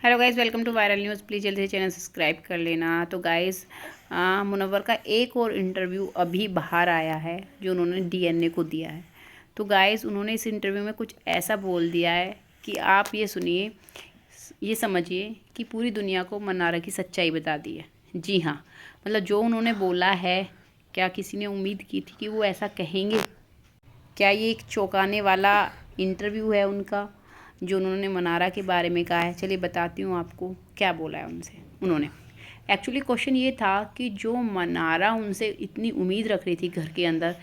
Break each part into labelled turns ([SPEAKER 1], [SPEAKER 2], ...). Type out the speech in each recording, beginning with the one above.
[SPEAKER 1] Hello guys, welcome to viral news. Please जल्दी से channel subscribe कर लेना। तो गाइस, मुनव्वर का एक और इंटरव्यू अभी बाहर आया है जो उन्होंने डीएनए को दिया है। तो गाइस, उन्होंने इस इंटरव्यू में कुछ ऐसा बोल दिया है कि आप ये सुनिए, ये समझिए कि पूरी दुनिया को मन्नारा की सच्चाई बता दी है। जी हाँ, मतलब जो उन्होंने बोला है, क्या किसी ने उम्मीद की थी कि वो ऐसा कहेंगे? क्या ये एक चौंकाने वाला इंटरव्यू है उनका, जो उन्होंने मनारा के बारे में कहा है? चलिए बताती हूँ आपको क्या बोला है उन्होंने। एक्चुअली क्वेश्चन ये था कि जो मनारा उनसे इतनी उम्मीद रख रही थी घर के अंदर,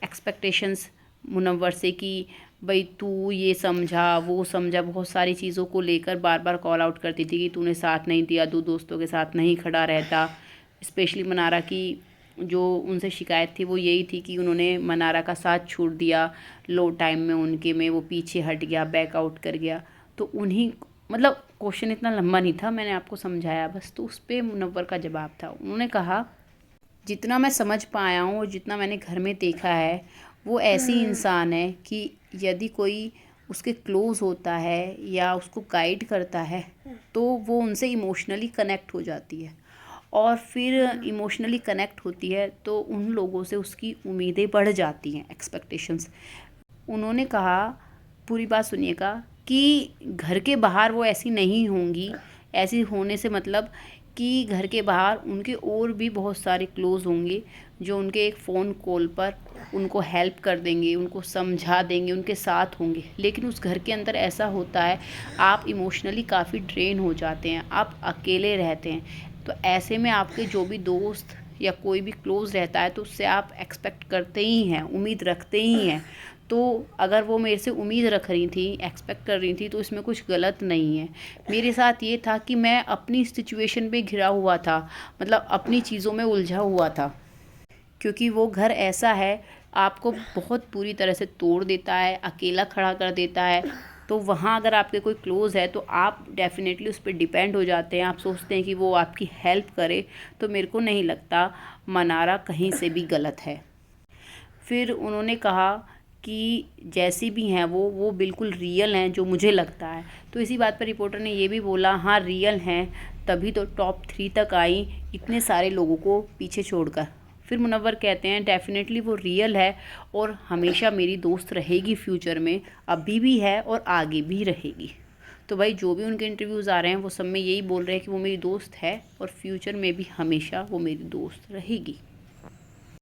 [SPEAKER 1] एक्सपेक्टेशंस मुनव्वर से कि भाई तू ये समझा वो समझा, बहुत सारी चीज़ों को लेकर बार बार कॉल आउट करती थी कि तूने साथ नहीं दिया, तू दोस्तों के साथ नहीं खड़ा रहता। स्पेशली मनारा की जो उनसे शिकायत थी वो यही थी कि उन्होंने मनारा का साथ छोड़ दिया लो टाइम में, उनके में वो पीछे हट गया, बैक आउट कर गया। तो उन्हीं, मतलब क्वेश्चन इतना लंबा नहीं था, मैंने आपको समझाया बस। तो उस पर मुनव्वर का जवाब था, उन्होंने कहा जितना मैं समझ पाया हूँ और जितना मैंने घर में देखा है, वो ऐसी इंसान है कि यदि कोई उसके क्लोज़ होता है या उसको गाइड करता है तो वो उनसे इमोशनली कनेक्ट हो जाती है, और फिर इमोशनली कनेक्ट होती है तो उन लोगों से उसकी उम्मीदें बढ़ जाती हैं, एक्सपेक्टेशंस। उन्होंने कहा, पूरी बात सुनिएगा, कि घर के बाहर वो ऐसी नहीं होंगी। ऐसी होने से मतलब कि घर के बाहर उनके और भी बहुत सारे क्लोज़ होंगे जो उनके एक फ़ोन कॉल पर उनको हेल्प कर देंगे, उनको समझा देंगे, उनके साथ होंगे। लेकिन उस घर के अंदर ऐसा होता है, आप इमोशनली काफ़ी ड्रेन हो जाते हैं, आप अकेले रहते हैं। तो ऐसे में आपके जो भी दोस्त या कोई भी क्लोज़ रहता है तो उससे आप एक्सपेक्ट करते ही हैं, उम्मीद रखते ही हैं। तो अगर वो मेरे से उम्मीद रख रही थी, एक्सपेक्ट कर रही थी, तो इसमें कुछ गलत नहीं है। मेरे साथ ये था कि मैं अपनी सिचुएशन पे घिरा हुआ था, मतलब अपनी चीज़ों में उलझा हुआ था। क्योंकि वो घर ऐसा है, आपको बहुत पूरी तरह से तोड़ देता है, अकेला खड़ा कर देता है। तो वहाँ अगर आपके कोई क्लोज़ है तो आप डेफ़िनेटली उस पे डिपेंड हो जाते हैं, आप सोचते हैं कि वो आपकी हेल्प करे। तो मेरे को नहीं लगता मनारा कहीं से भी गलत है। फिर उन्होंने कहा कि जैसी भी हैं वो बिल्कुल रियल हैं, जो मुझे लगता है। तो इसी बात पर रिपोर्टर ने ये भी बोला, हाँ रियल हैं, तभी तो टॉप 3 तक आई इतने सारे लोगों को पीछे छोड़कर। फिर मुनव्वर कहते हैं, डेफ़िनेटली वो रियल है और हमेशा मेरी दोस्त रहेगी फ्यूचर में, अभी भी है और आगे भी रहेगी। तो भाई, जो भी उनके इंटरव्यूज़ आ रहे हैं वो सब में यही बोल रहे हैं कि वो मेरी दोस्त है और फ्यूचर में भी हमेशा वो मेरी दोस्त रहेगी।